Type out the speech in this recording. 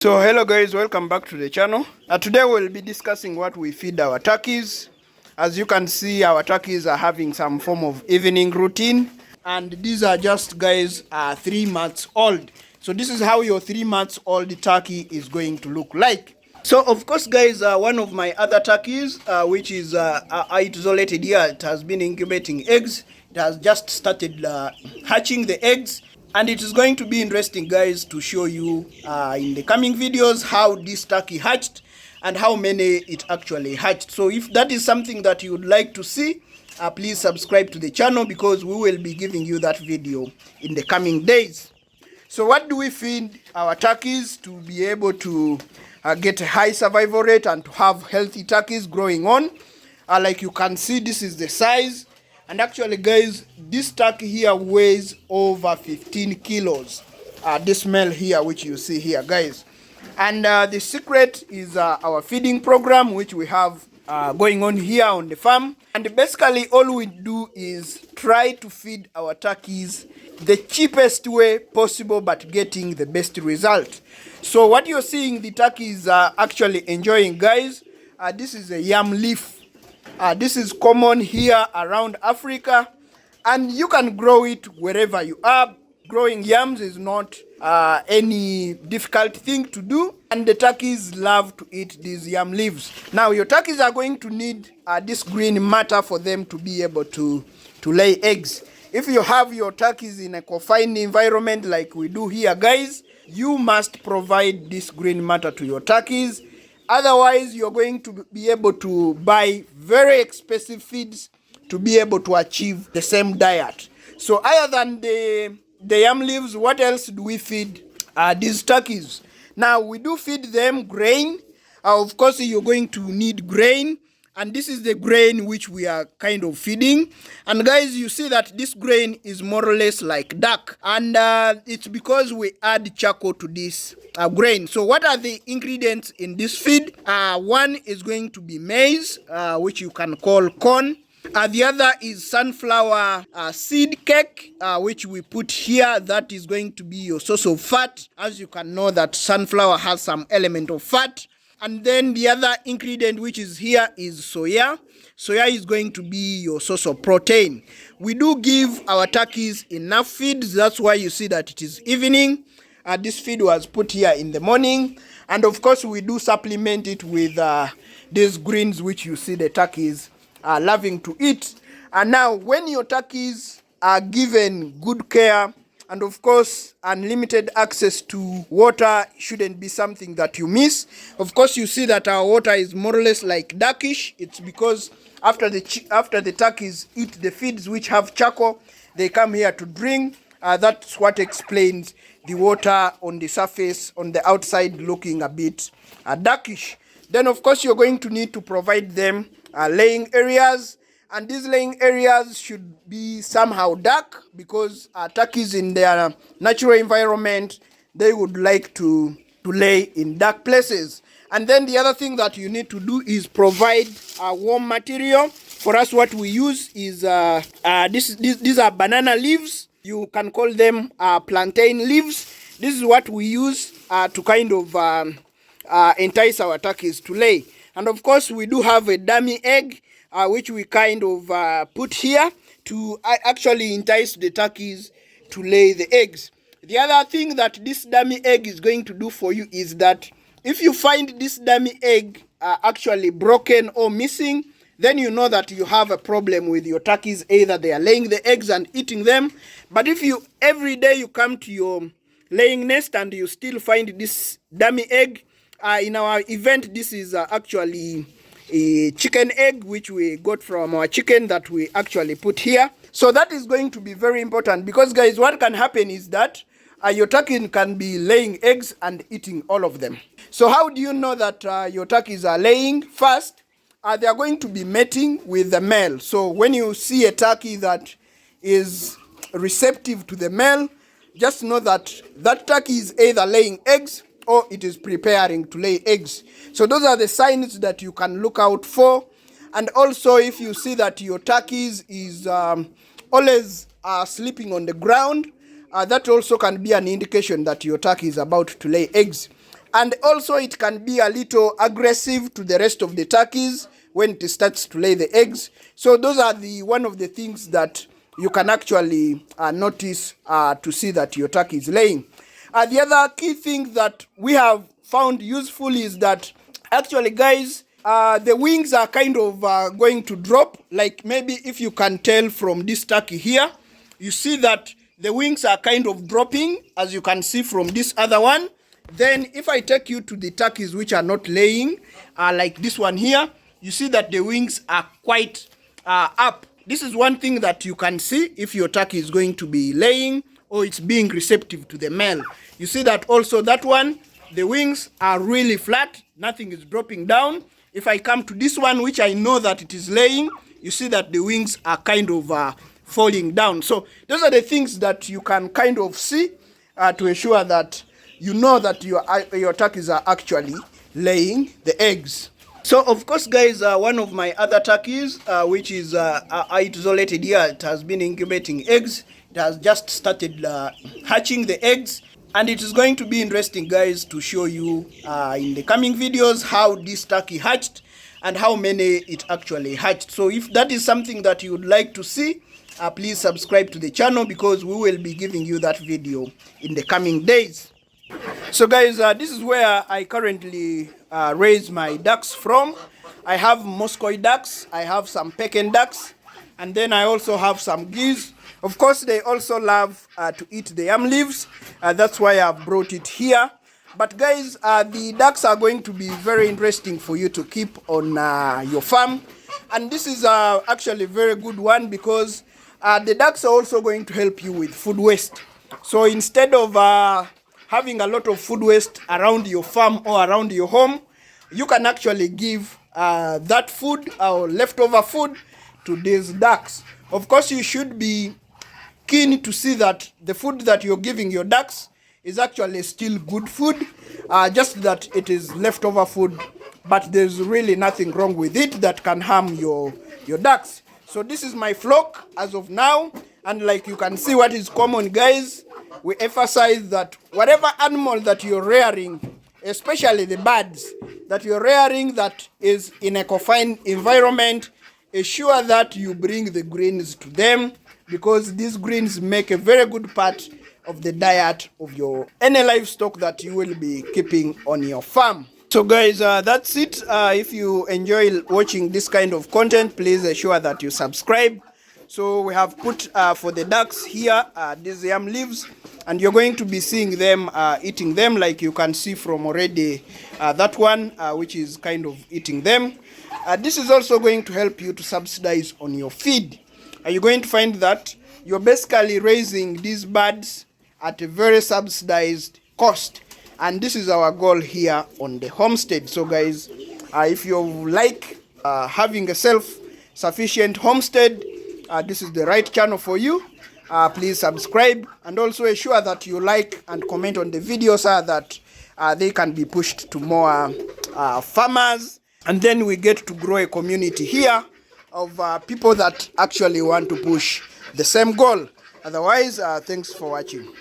So hello guys, welcome back to the channel. Today we'll be discussing what we feed our turkeys. As you can see, our turkeys are having some form of evening routine, and these are just guys 3 months old. So this is how your 3 months old turkey is going to look like. So of course guys, one of my other turkeys, which is isolated here, it has been incubating eggs. It has just started hatching the eggs. And it is going to be interesting guys to show you in the coming videos how this turkey hatched and how many it actually hatched. So if that is something that you would like to see, please subscribe to the channel, because we will be giving you that video in the coming days. So what do we feed our turkeys to be able to get a high survival rate and to have healthy turkeys growing on? Like you can see, this is the size. And actually guys, this turkey here weighs over 15 kilos. This male here, which you see here guys. And the secret is our feeding program, which we have going on here on the farm. And basically all we do is try to feed our turkeys the cheapest way possible, but getting the best result. So what you're seeing the turkeys are actually enjoying guys, this is a yam leaf. This is common here around Africa, and you can grow it wherever you are. Growing yams is not any difficult thing to do, and the turkeys love to eat these yam leaves. Now your turkeys are going to need this green matter for them to be able to lay eggs. If you have your turkeys in a confined environment like we do here guys, you must provide this green matter to your turkeys. Otherwise, you're going to be able to buy very expensive feeds to be able to achieve the same diet. So other than the yam leaves, what else do we feed these turkeys? Now, we do feed them grain. Of course, you're going to need grain. And this is the grain which we are kind of feeding. And guys, you see that this grain is more or less like duck. And it's because we add charcoal to this grain. So what are the ingredients in this feed? One is going to be maize, which you can call corn. The other is sunflower seed cake, which we put here. That is going to be your source of fat. As you can know that sunflower has some element of fat. And then the other ingredient which is here is soya. Soya is going to be your source of protein. We do give our turkeys enough feed. That's why you see that it is evening. This feed was put here in the morning. And of course, we do supplement it with these greens which you see the turkeys are loving to eat. And now, when your turkeys are given good care, and of course, unlimited access to water shouldn't be something that you miss. Of course, you see that our water is more or less like duckish. It's because after the turkeys eat the feeds which have charcoal, they come here to drink. That's what explains the water on the surface, on the outside, looking a bit duckish. Then, of course, you're going to need to provide them laying areas. And these laying areas should be somehow dark, because turkeys in their natural environment, they would like to lay in dark places. And then the other thing that you need to do is provide warm material. For us, what we use is these are banana leaves. You can call them plantain leaves. This is what we use to kind of entice our turkeys to lay. And of course, we do have a dummy egg, which we kind of put here to actually entice the turkeys to lay the eggs. The other thing that this dummy egg is going to do for you is that if you find this dummy egg actually broken or missing, then you know that you have a problem with your turkeys. Either they are laying the eggs and eating them. But if you every day you come to your laying nest and you still find this dummy egg, in our event, this is actually a chicken egg which we got from our chicken that we actually put here. So that is going to be very important, because guys, what can happen is that your turkey can be laying eggs and eating all of them. So how do you know that your turkeys are laying? First, they are going to be mating with the male. So when you see a turkey that is receptive to the male, just know that that turkey is either laying eggs or it is preparing to lay eggs. So those are the signs that you can look out for. And also, if you see that your turkeys is always sleeping on the ground, that also can be an indication that your turkey is about to lay eggs. And also it can be a little aggressive to the rest of the turkeys when it starts to lay the eggs. So those are one of the things that you can actually notice to see that your turkey is laying. The other key thing that we have found useful is that actually, guys, the wings are kind of going to drop. Like maybe if you can tell from this turkey here, you see that the wings are kind of dropping, as you can see from this other one. Then if I take you to the turkeys which are not laying, like this one here, you see that the wings are quite up. This is one thing that you can see if your turkey is going to be laying or it's being receptive to the male. You see that also that one, the wings are really flat, nothing is dropping down. If I come to this one, which I know that it is laying, you see that the wings are kind of falling down. So those are the things that you can kind of see to ensure that you know that your turkeys are actually laying the eggs. So of course, guys, one of my other turkeys, which is isolated here, it has been incubating eggs. It has just started hatching the eggs, and it is going to be interesting, guys, to show you in the coming videos how this turkey hatched and how many it actually hatched. So if that is something that you would like to see, please subscribe to the channel, because we will be giving you that video in the coming days. So guys, this is where I currently raise my ducks from. I have Moscow ducks, I have some Pekin ducks, and then I also have some geese. Of course, they also love to eat the yam leaves. That's why I've brought it here. But guys, the ducks are going to be very interesting for you to keep on your farm. And this is actually a very good one, because the ducks are also going to help you with food waste. So instead of having a lot of food waste around your farm or around your home, you can actually give that food or leftover food to these ducks. Of course, you should be keen to see that the food that you're giving your ducks is actually still good food, just that it is leftover food, but there's really nothing wrong with it that can harm your ducks. So this is my flock as of now, and like you can see, what is common, guys, we emphasize that whatever animal that you're rearing, especially the birds that you're rearing that is in a confined environment, ensure that you bring the greens to them, because these greens make a very good part of the diet of any livestock that you will be keeping on your farm. So guys, that's it. If you enjoy watching this kind of content, please ensure that you subscribe. So we have put for the ducks here these yam leaves, and you're going to be seeing them eating them, like you can see from already that one, which is kind of eating them. This is also going to help you to subsidize on your feed. You're going to find that you're basically raising these birds at a very subsidized cost. And this is our goal here on the homestead. So guys, if you like having a self-sufficient homestead, this is the right channel for you. Please subscribe, and also ensure that you like and comment on the videos so that they can be pushed to more farmers. And then we get to grow a community here of people that actually want to push the same goal. Otherwise, thanks for watching.